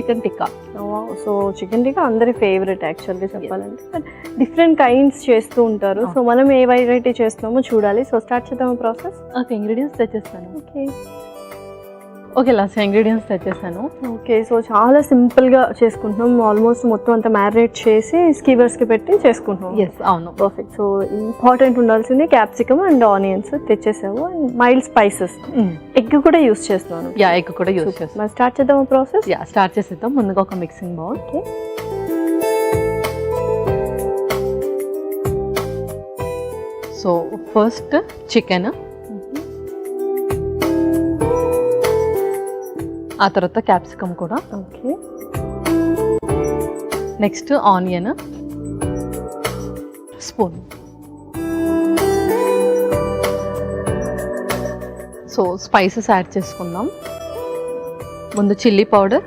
Chicken tikka. So chicken tikka అందరి favourite యాక్చువల్గా చెప్పాలంటే, బట్ డిఫరెంట్ కైండ్స్ చేస్తూ ఉంటారు. సో మనం ఏ వెరైటీ చేస్తున్నామో చూడాలి. సో స్టార్ట్ చేద్దాము ప్రాసెస్. ఓకే, ఇంగ్రీడియంట్స్ తెచ్చేస్తాను. ఓకే, లాస్ట్ ఇంగ్రీడియంట్స్ తెచ్చేస్తాను. ఓకే, సో చాలా సింపుల్గా చేసుకుంటున్నాం. ఆల్మోస్ట్ మొత్తం అంతా మ్యారినేట్ చేసి స్కీవర్స్కి పెట్టి చేసుకుంటున్నాం. ఎస్, అవును, పర్ఫెక్ట్. సో ఇంపార్టెంట్ ఉండాల్సింది క్యాప్సికమ్ అండ్ ఆనియన్స్ తెచ్చేసావు, అండ్ మైల్డ్ స్పైసెస్. ఎగ్ కూడా యూస్ చేస్తున్నాను. ఎగ్ కూడా యూస్ చేస్తాను. మరి స్టార్ట్ చేద్దాం ప్రాసెస్. స్టార్ట్ చేసేద్దాం. ముందుగా ఒక mixing bowl. Okay, so first chicken, ఆ తర్వాత క్యాప్సికమ్ కూడా. Okay, next onion spoon. So spices add చేసుకుందాం. ముందు చిల్లీ పౌడర్,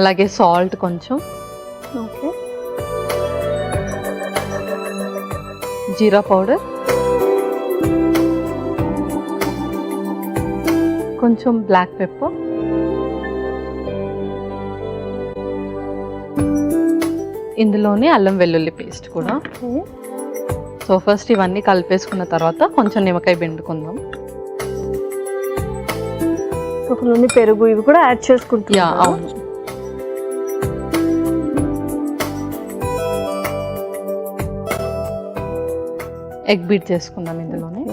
అలాగే సాల్ట్ కొంచెం, ఓకే, జీరా పౌడర్, కొంచెం బ్లాక్ పెప్పర్, ఇందులోనే అల్లం వెల్లుల్లి పేస్ట్ కూడా. సో ఫస్ట్ ఇవన్నీ కలిపేసుకున్న తర్వాత కొంచెం నిమ్మకాయ పిండుకుందాం. కొన్ని పెరుగు ఇవి కూడా యాడ్ చేసుకుంటా. అవును, ఎగ్ బీట్ చేసుకుందాం ఇందులోనే.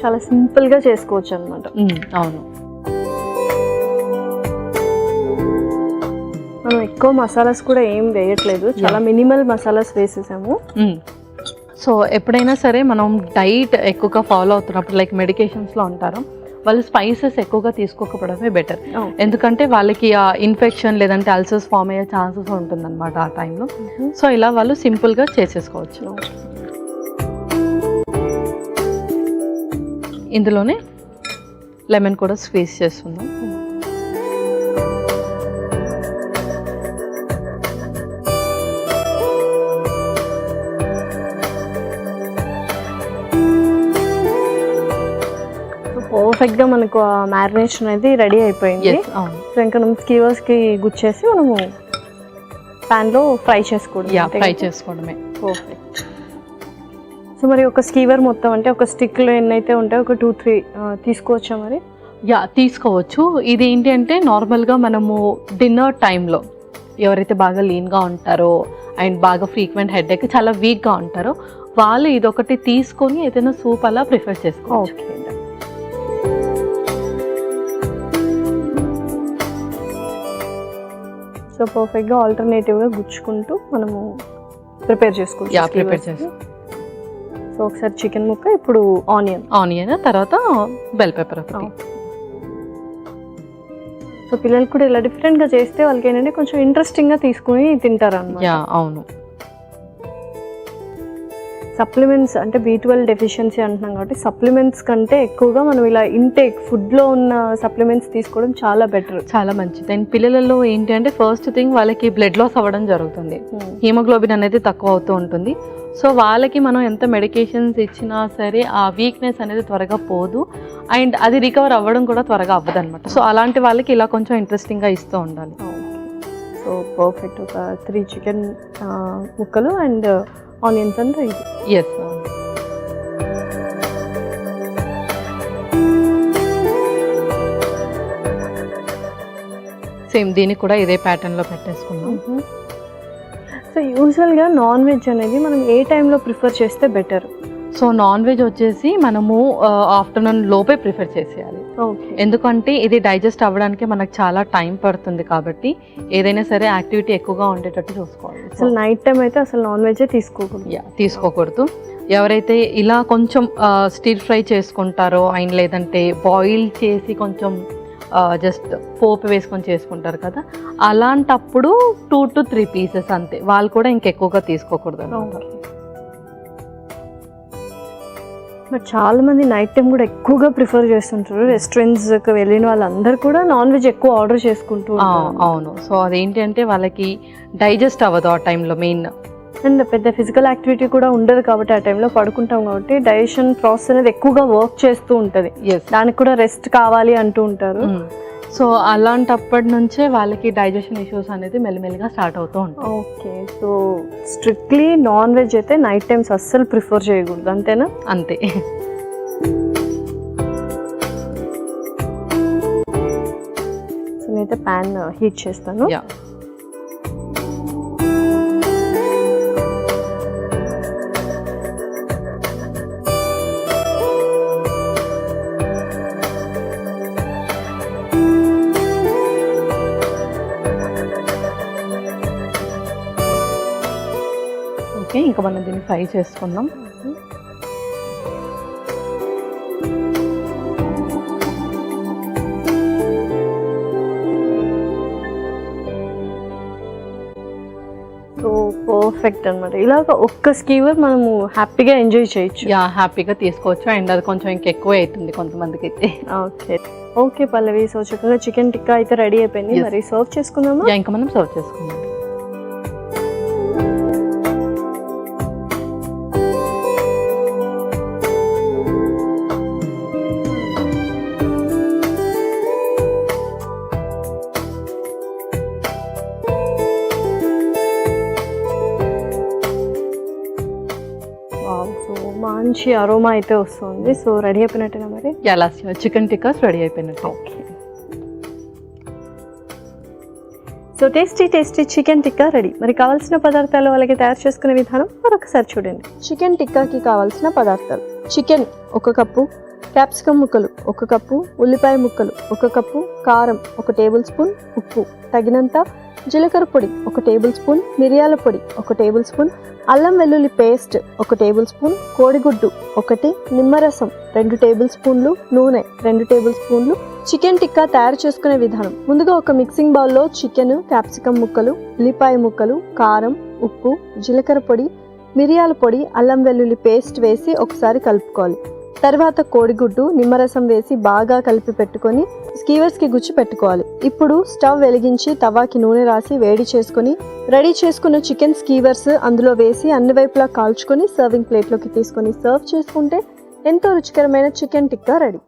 చాలా సింపుల్ గా చేసుకోవచ్చు అన్నమాట. అవును, మనం ఎక్కువ మసాలాస్ కూడా ఏం వేయట్లేదు, చాలా మినిమల్ మసాలాస్ వేసేసాము. సో ఎప్పుడైనా సరే మనం డైట్ ఎక్కువగా ఫాలో అవుతున్నప్పుడు, లైక్ మెడికేషన్స్లో ఉంటారు, వాళ్ళు స్పైసెస్ ఎక్కువగా తీసుకోకపోవడమే బెటర్. ఎందుకంటే వాళ్ళకి ఆ ఇన్ఫెక్షన్ లేదంటే అల్సర్స్ ఫామ్ అయ్యే ఛాన్సెస్ ఉంటుందన్నమాట ఆ టైంలో. సో ఇలా వాళ్ళు సింపుల్గా చేసేసుకోవచ్చు. ఇందులోనే లెమన్ కూడా స్క్వీజ్ చేస్తున్నాం. పర్ఫెక్ట్ గా మనకు మ్యారినేషన్ అనేది రెడీ అయిపోయింది. సో ఇంకా మనం స్కీవర్స్ కి గుచ్చేసి మనము పాన్ లో ఫ్రై చేసుకోవడమే. పర్ఫెక్ట్. సో మరి ఒక స్కీవర్ మొత్తం అంటే ఒక స్టిక్ లో ఎన్నైతే ఉంటాయో ఒక 2-3 తీసుకోవచ్చా మరి? తీసుకోవచ్చు. ఇది ఏంటి అంటే నార్మల్గా మనము డిన్నర్ టైంలో ఎవరైతే బాగా లీన్గా ఉంటారో అండ్ బాగా ఫ్రీక్వెంట్ హెడేక్, చాలా వీక్గా ఉంటారో వాళ్ళు ఇదొకటి తీసుకొని ఏదైనా సూప్ అలా ప్రిఫర్ చేసుకోవచ్చు. ఓకే, సో పర్ఫెక్ట్గా ఆల్టర్నేటివ్గా గుచ్చుకుంటూ మనము ప్రిపేర్ చేసుకోవచ్చు. సో ఒకసారి చికెన్ ముక్క, ఇప్పుడు ఆనియన్ తర్వాత బెల్ పెప్పర్ ఒకటి. సో పిల్లలు కూడా ఇలా డిఫరెంట్గా చేస్తే వాళ్ళకి ఏంటంటే కొంచెం ఇంట్రెస్టింగ్గా తీసుకుని తింటారు అన్నమాట. అవును. సప్లిమెంట్స్ అంటే B12 డెఫిషియన్సీ అంటున్నాం కాబట్టి సప్లిమెంట్స్ కంటే ఎక్కువగా మనం ఇలా ఇంటేక్ ఫుడ్లో ఉన్న సప్లిమెంట్స్ తీసుకోవడం చాలా బెటర్, చాలా మంచిది. అండ్ పిల్లలలో ఏంటి అంటే ఫస్ట్ థింగ్ వాళ్ళకి బ్లడ్ లాస్ అవ్వడం జరుగుతుంది, హీమోగ్లోబిన్ అనేది తక్కువ అవుతూ ఉంటుంది. సో వాళ్ళకి మనం ఎంత మెడికేషన్స్ ఇచ్చినా సరే ఆ వీక్నెస్ అనేది త్వరగా పోదు అండ్ అది రికవర్ అవ్వడం కూడా త్వరగా అవ్వదు అనమాట. సో అలాంటి వాళ్ళకి ఇలా కొంచెం ఇంట్రెస్టింగ్గా ఇస్తూ ఉండాలి. So perfect. ఒక 3 చికెన్ ముక్కలు and onions and rice. Yes, same దీనికి కూడా ఇదే ప్యాటర్న్లో పెట్టేసుకున్నాం. సో యూజువల్గా నాన్ వెజ్ అనేది మనం ఏ టైంలో ప్రిఫర్ చేస్తే బెటర్? సో నాన్ వెజ్ వచ్చేసి మనము ఆఫ్టర్నూన్ లోపే ప్రిఫర్ చేసేయాలి. ఎందుకంటే ఇది డైజెస్ట్ అవ్వడానికి మనకు చాలా టైం పడుతుంది కాబట్టి ఏదైనా సరే యాక్టివిటీ ఎక్కువగా ఉండేటట్టు చూసుకోవాలి. అసలు నైట్ టైం అయితే అసలు నాన్ వెజ్ తీసుకోకూడదు. ఎవరైతే ఇలా కొంచెం స్టిర్ ఫ్రై చేసుకుంటారో అండ్ లేదంటే బాయిల్ చేసి కొంచెం జస్ట్ పోపు వేసుకొని చేసుకుంటారు కదా, అలాంటప్పుడు 2 to 3 పీసెస్ అంతే, వాళ్ళు కూడా ఇంకెక్కువగా తీసుకోకూడదు. బట్ చాలా మంది నైట్ టైం కూడా ఎక్కువగా ప్రిఫర్ చేస్తుంటారు. రెస్టారెంట్స్కి వెళ్ళిన వాళ్ళందరూ కూడా నాన్ వెజ్ ఎక్కువ ఆర్డర్ చేసుకుంటూ. అవును. సో అదేంటి అంటే వాళ్ళకి డైజెస్ట్ అవ్వదు ఆ టైంలో మెయిన్. అండ్ పెద్ద ఫిజికల్ యాక్టివిటీ కూడా ఉండదు కాబట్టి ఆ టైంలో పడుకుంటాం కాబట్టి డైజెషన్ ప్రాసెస్ అనేది ఎక్కువగా వర్క్ చేస్తూ ఉంటుంది. దానికి కూడా రెస్ట్ కావాలి అంటూ ఉంటారు. సో అలాంటప్పటి నుంచే వాళ్ళకి డైజెషన్ ఇష్యూస్ అనేది మెల్లిమెల్లిగా స్టార్ట్ అవుతూ ఉంటాయి. Okay, so strictly non veg అయితే నైట్ టైమ్స్ అస్సలు ప్రిఫర్ చేయకూడదు, అంతేనా? అంతే. సో నేనైతే ప్యాన్ హీట్ చేస్తాను. ఇంకా మనం దీన్ని ఫ్రై చేసుకుందాం. సో పర్ఫెక్ట్ అనమాట. ఇలాగ ఒక్క స్కీవర్ మనము హ్యాపీగా ఎంజాయ్ చేయొచ్చు. హ్యాపీగా తీసుకోవచ్చు. అండ్ అది కొంచెం ఇంకెక్కువ అవుతుంది కొంతమందికి అయితే. ఓకే ఓకే పల్లవి, సో చక్కగా చికెన్ టిక్కా అయితే రెడీ అయిపోయింది. మరి సర్వ్ చేసుకుందామా? ఇంకా మనం సర్వ్ చేసుకుందాం. సో మంచి అరోమా అయితే వస్తుంది. సో రెడీ అయిపోయినట్టుగా మరి చికెన్ టిక్కాస్ రెడీ అయిపోయినట్టు. Okay, so tasty tasty chicken tikka ready. మరి కావాల్సిన పదార్థాలు అలాగే తయారు చేసుకునే విధానం మరొకసారి చూడండి. చికెన్ టిక్కాకి కావాల్సిన పదార్థాలు: చికెన్ 1 కప్పు, క్యాప్సికమ్ ముక్కలు 1 కప్పు, ఉల్లిపాయ ముక్కలు 1 కప్పు, కారం 1 టేబుల్ స్పూన్, ఉప్పు తగినంత, జీలకర్ర పొడి 1 టేబుల్ స్పూన్, మిరియాల పొడి 1 టేబుల్ స్పూన్, అల్లం వెల్లుల్లి పేస్ట్ 1 టేబుల్ స్పూన్, కోడిగుడ్డు 1, నిమ్మరసం 2 టేబుల్ స్పూన్లు, నూనె 2 టేబుల్ స్పూన్లు. చికెన్ టిక్కా తయారు చేసుకునే విధానం: ముందుగా ఒక మిక్సింగ్ బౌల్లో చికెన్, క్యాప్సికమ్ ముక్కలు, ఉల్లిపాయ ముక్కలు, కారం, ఉప్పు, జీలకర్ర పొడి, మిరియాల పొడి, అల్లం వెల్లుల్లి పేస్ట్ వేసి ఒకసారి కలుపుకోవాలి. తర్వాత కోడిగుడ్డు, నిమ్మరసం వేసి బాగా కలిపి పెట్టుకొని స్కీవర్స్కి గుచ్చి పెట్టుకోవాలి. ఇప్పుడు స్టవ్ వెలిగించి తవాకి నూనె రాసి వేడి చేసుకొని రెడీ చేసుకున్న చికెన్ స్కీవర్స్ అందులో వేసి అన్ని వైపులా కాల్చుకొని సర్వింగ్ ప్లేట్లోకి తీసుకొని సర్వ్ చేసుకుంటే ఎంతో రుచికరమైన చికెన్ టిక్కా రెడీ.